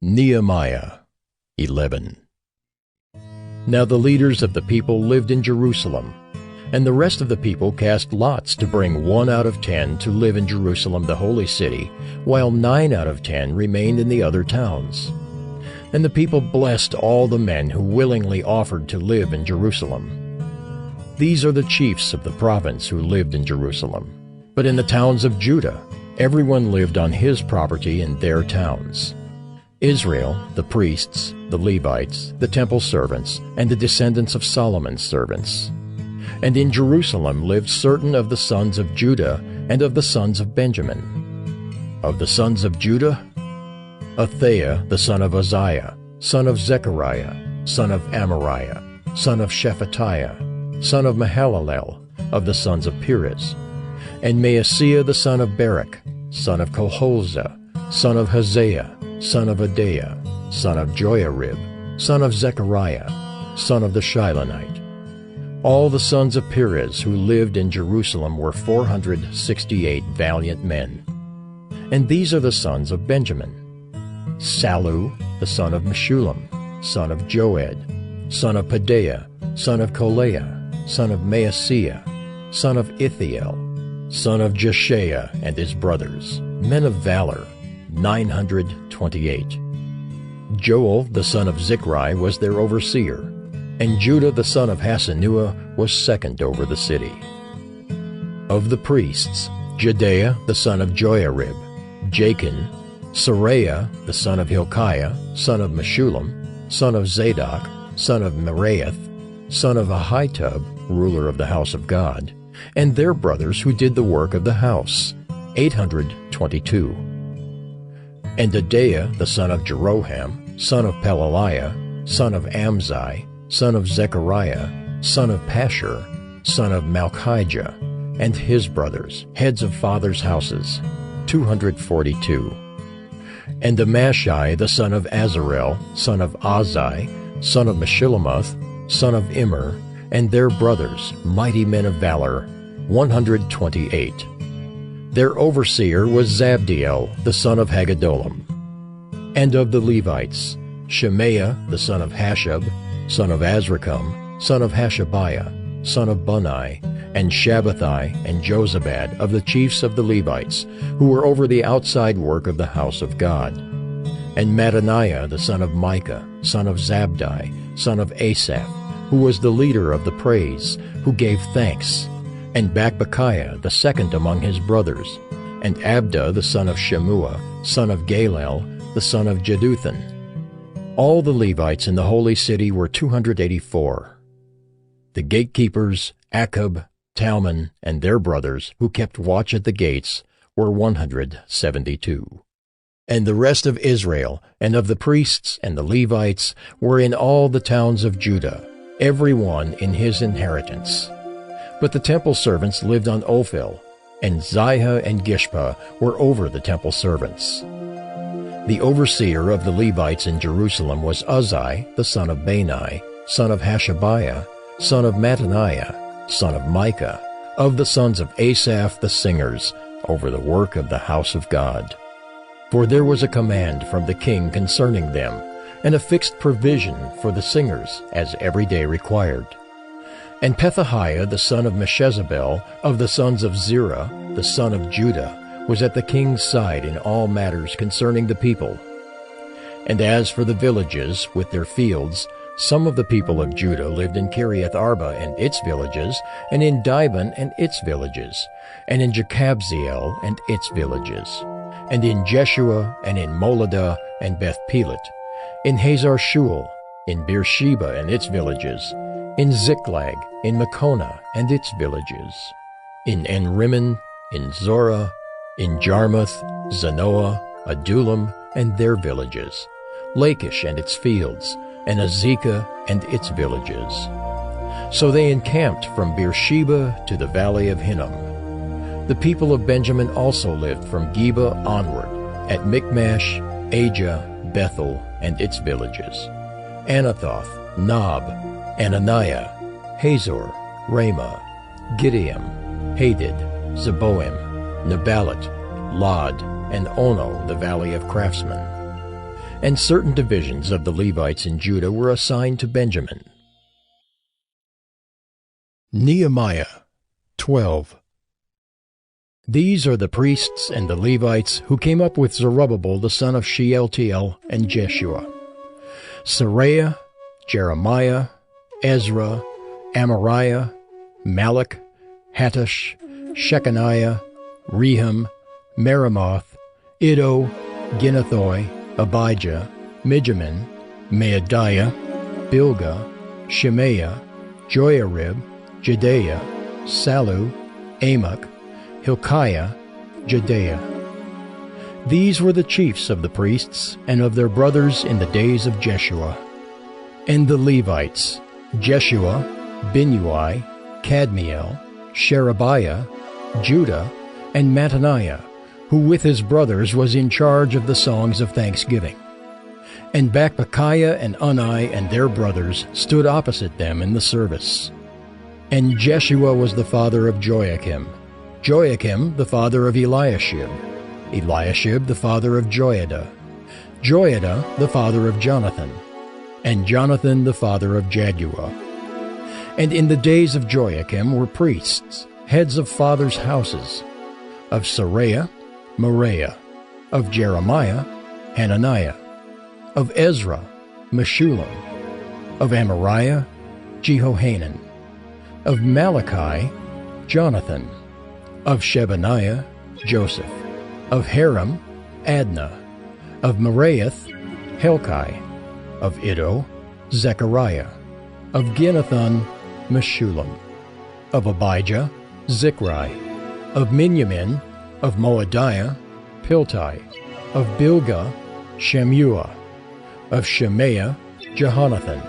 Nehemiah 11. Now the leaders of the people lived in Jerusalem, and the rest of the people cast lots to bring 1 out of 10 to live in Jerusalem the holy city, while 9 out of 10 remained in the other towns. And the people blessed all the men who willingly offered to live in Jerusalem. These are the chiefs of the province who lived in Jerusalem. But in the towns of Judah, everyone lived on his property in their towns. Israel, the priests, the Levites, the temple servants, and the descendants of Solomon's servants. And in Jerusalem lived certain of the sons of Judah and of the sons of Benjamin. Of the sons of Judah, Athaiah the son of Uzziah, son of Zechariah, son of Amariah, son of Shephatiah, son of Mahalalel, of the sons of Perez, and Maaseiah the son of Barak, son of Colhozah, son of Hosea, son of Adaiah, son of Joiarib, son of Zechariah, son of the Shilonite. All the sons of Perez who lived in Jerusalem were 468 valiant men. And these are the sons of Benjamin: Sallu, the son of Meshullam, son of Joed, son of Pedaiah, son of Kolaiah, son of Maaseiah, son of Ithiel, son of Jeshaiah and his brothers, men of valor, 928. Joel the son of Zichri was their overseer, and Judah the son of Hasenuah was second over the city. Of the priests, Jedaiah the son of Joiarib, Jachin, Seraiah the son of Hilkiah, son of Meshullam, son of Zadok, son of Meraioth, son of Ahitub, ruler of the house of God, and their brothers who did the work of the house, 822. And Adaiah the son of Jeroham, son of Pelaliah, son of Amzi, son of Zechariah, son of Pashur, son of Malchijah, and his brothers, heads of fathers' houses, 242. And Amashai the son of Azarel, son of Azai, son of Meshillemoth, son of Immer, and their brothers, mighty men of valor, 128. Their overseer was Zabdiel the son of Haggedolim. And of the Levites, Shemaiah the son of Hashab, son of Azrikam, son of Hashabiah, son of Bunai, and Shabbathai and Jozabad of the chiefs of the Levites, who were over the outside work of the house of God. And Mattaniah the son of Micah, son of Zabdi, son of Asaph, who was the leader of the praise, who gave thanks, and Bakbukiah the second among his brothers, and Abda the son of Shemua, son of Galel, the son of Jeduthun. All the Levites in the holy city were 284. The gatekeepers, Akub, Talmon, and their brothers, who kept watch at the gates, were 172. And the rest of Israel, and of the priests and the Levites, were in all the towns of Judah, every one in his inheritance. But the temple servants lived on Ophel, and Ziha and Gishpa were over the temple servants. The overseer of the Levites in Jerusalem was Uzzi, the son of Bani, son of Hashabiah, son of Mattaniah, son of Micah, of the sons of Asaph the singers, over the work of the house of God. For there was a command from the king concerning them, and a fixed provision for the singers, as every day required. And Pethahiah the son of Meshezabel, of the sons of Zerah, the son of Judah, was at the king's side in all matters concerning the people. And as for the villages with their fields, some of the people of Judah lived in Kiriath Arba and its villages, and in Dibon and its villages, and in Jekabzeel and its villages, and in Jeshua and in Moladah and Beth Pelet, in Hazar Shual, in Beersheba and its villages, in Ziklag, in Makona and its villages, in En-Rimmon, in Zorah, in Jarmuth, Zanoah, Adullam, and their villages, Lachish and its fields, and Azekah and its villages. So they encamped from Beersheba to the valley of Hinnom. The people of Benjamin also lived from Geba onward, at Michmash, Ajah, Bethel, and its villages, Anathoth, Nob, Ananiah, Hazor, Ramah, Gideam, Hadid, Zeboim, Neballat, Lod, and Ono, the valley of craftsmen. and certain divisions of the Levites in Judah were assigned to Benjamin. Nehemiah 12. These are the priests and the Levites who came up with Zerubbabel the son of Shealtiel and Jeshua: Seraiah, Jeremiah, Ezra, Amariah, Malach, Hattush, Shechaniah, Rehum, Meremoth, Iddo, Ginnethoi, Abijah, Mijamin, Maadiah, Bilgah, Shemaiah, Joiarib, Jedaiah, Sallu, Amok, Hilkiah, Jedaiah. These were the chiefs of the priests and of their brothers in the days of Jeshua. And the Levites: Jeshua, Binnui, Kadmiel, Sherebiah, Judah, and Mattaniah, who with his brothers was in charge of the songs of thanksgiving. And Bakbukiah and Unni and their brothers stood opposite them in the service. And Jeshua was the father of Joachim, Joachim the father of Eliashib, Eliashib the father of Joiada, Joiada the father of Jonathan, and Jonathan the father of Jaddua. And in the days of Joachim were priests, heads of fathers' houses: of Seraiah, Moriah; of Jeremiah, Hananiah; of Ezra, Meshullam; of Amariah, Jehohanan; of Malachi, Jonathan; of Shebaniah, Joseph; of Haram, Adnah; of Meraioth, Helkai; of Iddo, Zechariah; of Ginnethon, Meshullam; of Abijah, Zichri; of Miniamin, of Moadiah, Piltai; of Bilgah, Shammua; of Shemaiah, Jehonathan;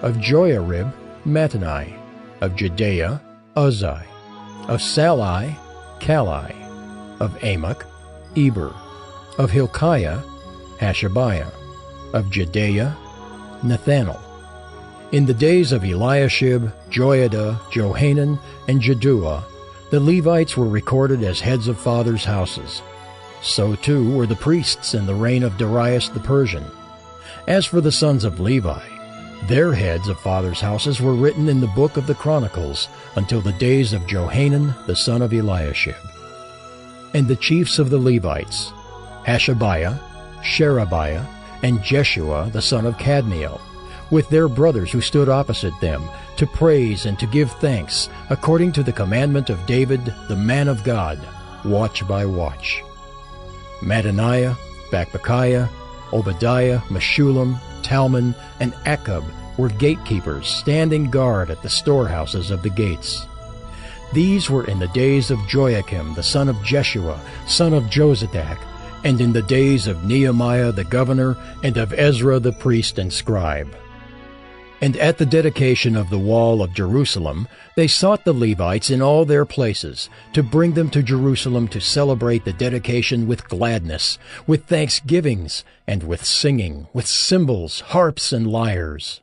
of Joiarib, Mattani; of Jedaiah, Uzzi; of Sallai, Kalai; of Amok, Eber; of Hilkiah, Hashabiah; of Jedaiah, Nethanel. In the days of Eliashib, Joiada, Johanan, and Jaddua, the Levites were recorded as heads of fathers' houses. So too were the priests in the reign of Darius the Persian. As for the sons of Levi, their heads of fathers' houses were written in the book of the Chronicles until the days of Johanan the son of Eliashib. And the chiefs of the Levites: Hashabiah, Sherebiah, and Jeshua the son of Kadmiel, with their brothers who stood opposite them, to praise and to give thanks, according to the commandment of David the man of God, watch by watch. Mattaniah, Bakbukiah, Obadiah, Meshullam, Talmon, and Akub were gatekeepers, standing guard at the storehouses of the gates. These were in the days of Joachim the son of Jeshua, son of Jozadak, and in the days of Nehemiah the governor, and of Ezra the priest and scribe. And at the dedication of the wall of Jerusalem, they sought the Levites in all their places, to bring them to Jerusalem to celebrate the dedication with gladness, with thanksgivings, and with singing, with cymbals, harps, and lyres.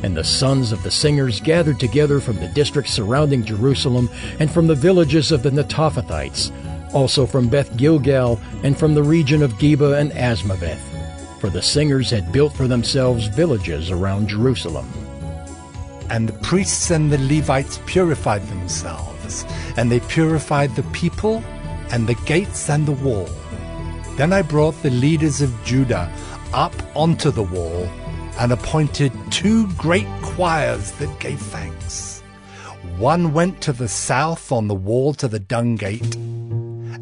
And the sons of the singers gathered together from the districts surrounding Jerusalem, and from the villages of the Netophathites, also from Beth Gilgal, and from the region of Geba and Asmaveth. For the singers had built for themselves villages around Jerusalem. And the priests and the Levites purified themselves, and they purified the people, and the gates and the wall. Then I brought the leaders of Judah up onto the wall, and appointed 2 great choirs that gave thanks. One went to the south on the wall to the dung gate,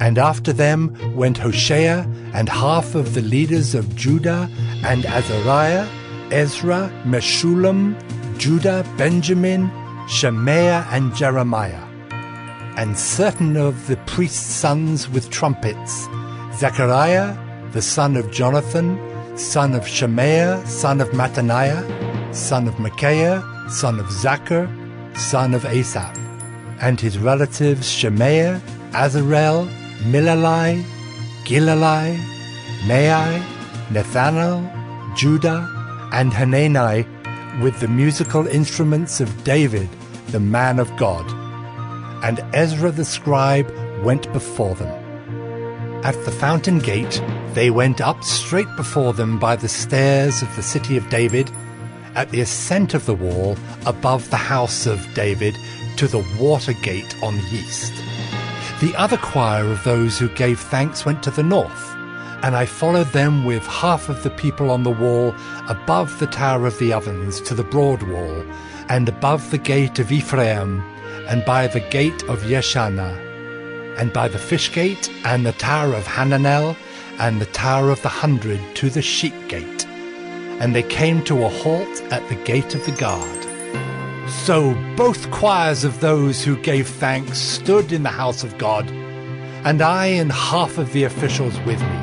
and after them went Hoshea and half of the leaders of Judah, and Azariah, Ezra, Meshullam, Judah, Benjamin, Shemaiah, and Jeremiah. And certain of the priests' sons with trumpets: Zechariah, the son of Jonathan, son of Shemaiah, son of Mattaniah, son of Micaiah, son of Zachar, son of Asaph, and his relatives Shemaiah, Azarel, Milalai, Gilalai, Maai, Nethanel, Judah, and Hanani, with the musical instruments of David, the man of God. And Ezra the scribe went before them. At the fountain gate, they went up straight before them by the stairs of the city of David, at the ascent of the wall above the house of David, to the water gate on the east. The other choir of those who gave thanks went to the north, and I followed them with half of the people on the wall above the Tower of the Ovens to the broad wall, and above the gate of Ephraim, and by the gate of Yeshana, and by the fish gate, and the Tower of Hananel, and the Tower of the 100 to the sheep gate. And they came to a halt at the gate of the guard. So both choirs of those who gave thanks stood in the house of God, and I and half of the officials with me,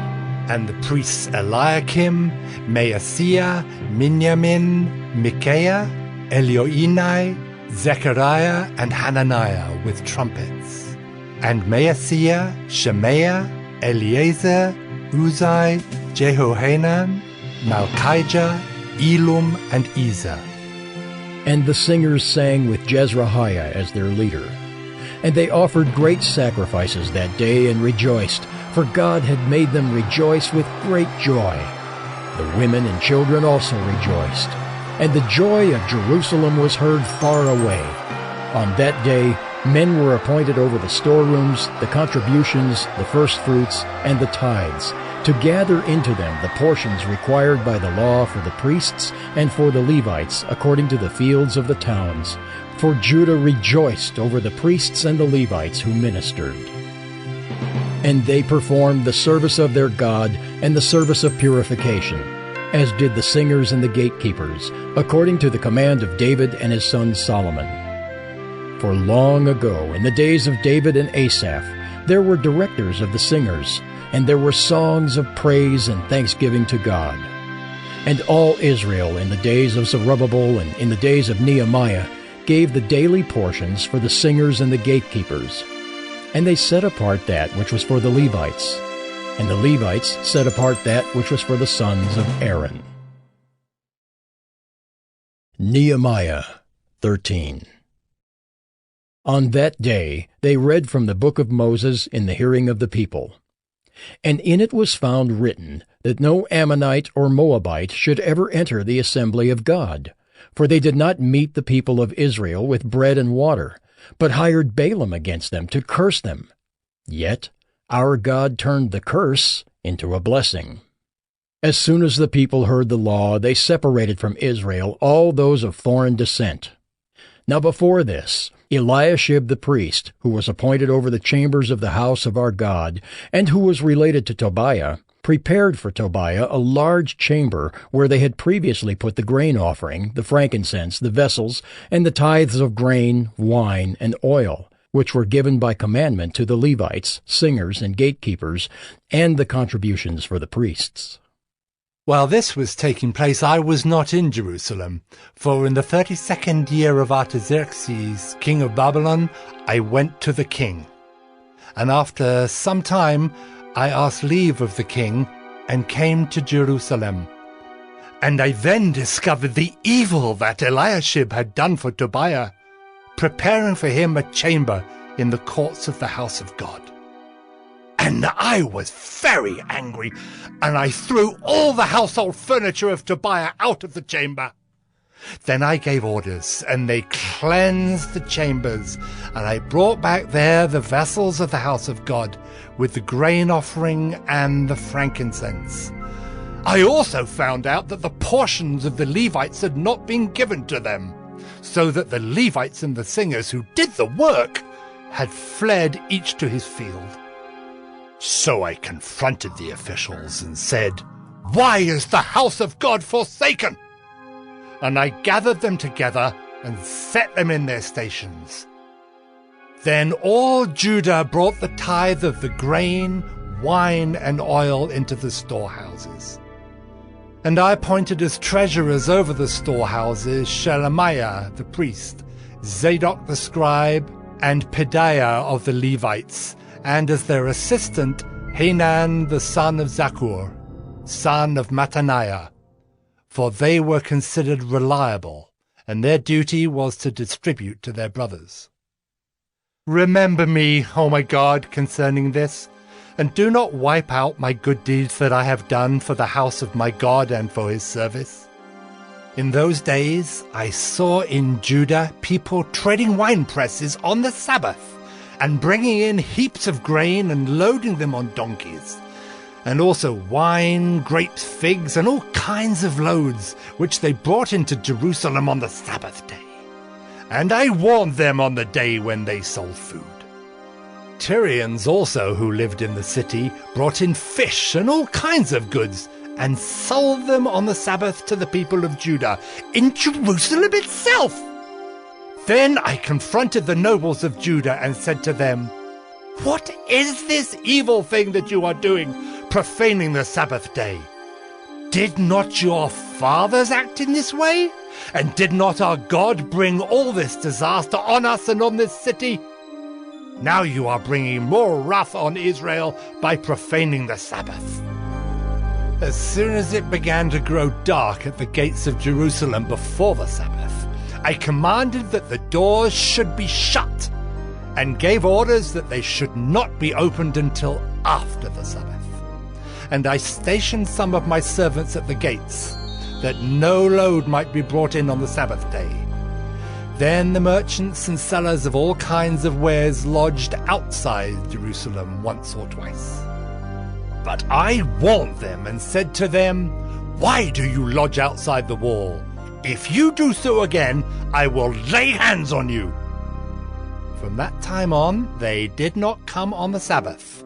and the priests Eliakim, Maaseiah, Miniamin, Micaiah, Elioenai, Zechariah, and Hananiah with trumpets. And Maaseiah, Shemaiah, Eleazar, Uzai, Jehohanan, Malchijah, Elum, and Ezer. And the singers sang with Jezrahiah as their leader. And they offered great sacrifices that day and rejoiced, for God had made them rejoice with great joy. The women and children also rejoiced. And the joy of Jerusalem was heard far away. On that day, men were appointed over the storerooms, the contributions, the firstfruits, and the tithes, to gather into them the portions required by the law for the priests and for the Levites according to the fields of the towns. For Judah rejoiced over the priests and the Levites who ministered. And they performed the service of their God and the service of purification, as did the singers and the gatekeepers, according to the command of David and his son Solomon. For long ago, in the days of David and Asaph, there were directors of the singers, and there were songs of praise and thanksgiving to God. And all Israel in the days of Zerubbabel and in the days of Nehemiah gave the daily portions for the singers and the gatekeepers. And they set apart that which was for the Levites, and the Levites set apart that which was for the sons of Aaron. Nehemiah 13. On that day they read from the book of Moses in the hearing of the people. And in it was found written that no Ammonite or Moabite should ever enter the assembly of God, for they did not meet the people of Israel with bread and water, but hired Balaam against them to curse them. Yet our God turned the curse into a blessing. As soon as the people heard the law, they separated from Israel all those of foreign descent. Now before this, Eliashib the priest, who was appointed over the chambers of the house of our God, and who was related to Tobiah, prepared for Tobiah a large chamber where they had previously put the grain offering, the frankincense, the vessels, and the tithes of grain, wine, and oil, which were given by commandment to the Levites, singers, and gatekeepers, and the contributions for the priests. While this was taking place, I was not in Jerusalem, for in the 32nd year of Artaxerxes, king of Babylon, I went to the king. And after some time I asked leave of the king, and came to Jerusalem. And I then discovered the evil that Eliashib had done for Tobiah, preparing for him a chamber in the courts of the house of God. And I was very angry, and I threw all the household furniture of Tobiah out of the chamber. Then I gave orders, and they cleansed the chambers, and I brought back there the vessels of the house of God, with the grain offering and the frankincense. I also found out that the portions of the Levites had not been given to them, so that the Levites and the singers who did the work had fled each to his field. So I confronted the officials and said, "Why is the house of God forsaken?" And I gathered them together and set them in their stations. Then all Judah brought the tithe of the grain, wine, and oil into the storehouses. And I appointed as treasurers over the storehouses Shelemiah the priest, Zadok the scribe, and Pedaiah of the Levites, and as their assistant Hanan the son of Zakkur, son of Mattaniah, for they were considered reliable, and their duty was to distribute to their brothers. Remember me, O my God, concerning this, and do not wipe out my good deeds that I have done for the house of my God and for his service. In those days I saw in Judah people treading wine presses on the Sabbath, and bringing in heaps of grain and loading them on donkeys, and also wine, grapes, figs, and all kinds of loads, which they brought into Jerusalem on the Sabbath day. And I warned them on the day when they sold food. Tyrians also, who lived in the city, brought in fish and all kinds of goods, and sold them on the Sabbath to the people of Judah, in Jerusalem itself. Then I confronted the nobles of Judah and said to them, "What is this evil thing that you are doing, profaning the Sabbath day? Did not your fathers act in this way? And did not our God bring all this disaster on us and on this city? Now you are bringing more wrath on Israel by profaning the Sabbath." As soon as it began to grow dark at the gates of Jerusalem before the Sabbath, I commanded that the doors should be shut, and gave orders that they should not be opened until after the Sabbath. And I stationed some of my servants at the gates, that no load might be brought in on the Sabbath day. Then the merchants and sellers of all kinds of wares lodged outside Jerusalem once or twice. But I warned them and said to them, "Why do you lodge outside the wall? If you do so again, I will lay hands on you." From that time on, they did not come on the Sabbath.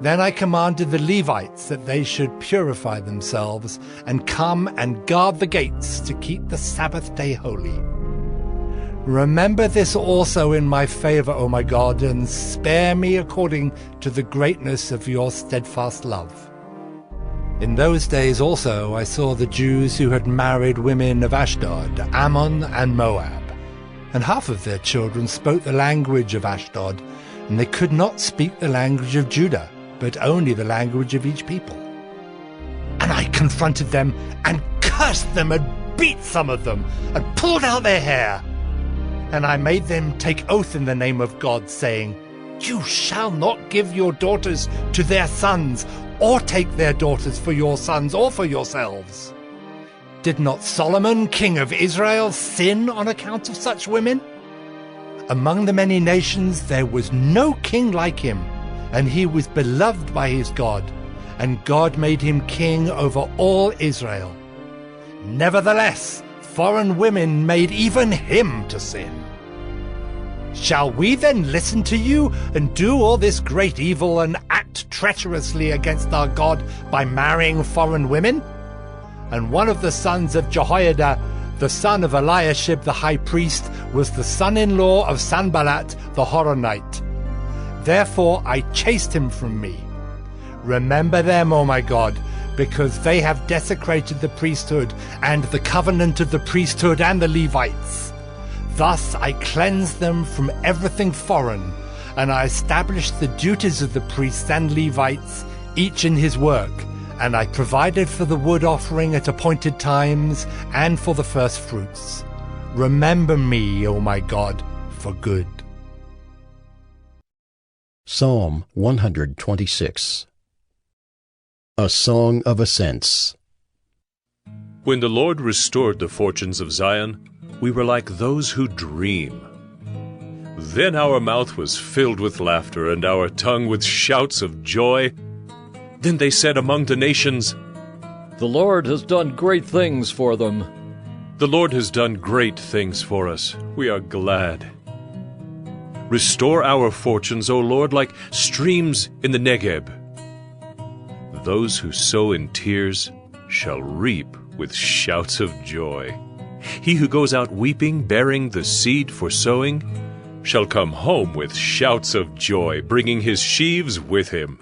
Then I commanded the Levites that they should purify themselves and come and guard the gates to keep the Sabbath day holy. Remember this also in my favor, O my God, and spare me according to the greatness of your steadfast love. In those days also I saw the Jews who had married women of Ashdod, Ammon, and Moab, and half of their children spoke the language of Ashdod, and they could not speak the language of Judah, but only the language of each people. And I confronted them, and cursed them, and beat some of them, and pulled out their hair. And I made them take oath in the name of God, saying, "You shall not give your daughters to their sons, or take their daughters for your sons or for yourselves." Did not Solomon, king of Israel, sin on account of such women? Among the many nations there was no king like him, and he was beloved by his God, and God made him king over all Israel. Nevertheless, foreign women made even him to sin. Shall we then listen to you and do all this great evil and act treacherously against our God by marrying foreign women? And one of the sons of Jehoiada, the son of Eliashib the high priest, was the son-in-law of Sanballat the Horonite. Therefore I chased him from me. Remember them, O my God, because they have desecrated the priesthood and the covenant of the priesthood and the Levites. Thus I cleansed them from everything foreign, and I established the duties of the priests and Levites, each in his work, and I provided for the wood offering at appointed times and for the first fruits. Remember me, O my God, for good. Psalm 126. A Song of Ascents. When the Lord restored the fortunes of Zion, we were like those who dream. Then our mouth was filled with laughter, and our tongue with shouts of joy. Then they said among the nations, "The Lord has done great things for them." "The Lord has done great things for us. We are glad." Restore our fortunes, O Lord, like streams in the Negeb. Those who sow in tears shall reap with shouts of joy. He who goes out weeping, bearing the seed for sowing, shall come home with shouts of joy, bringing his sheaves with him.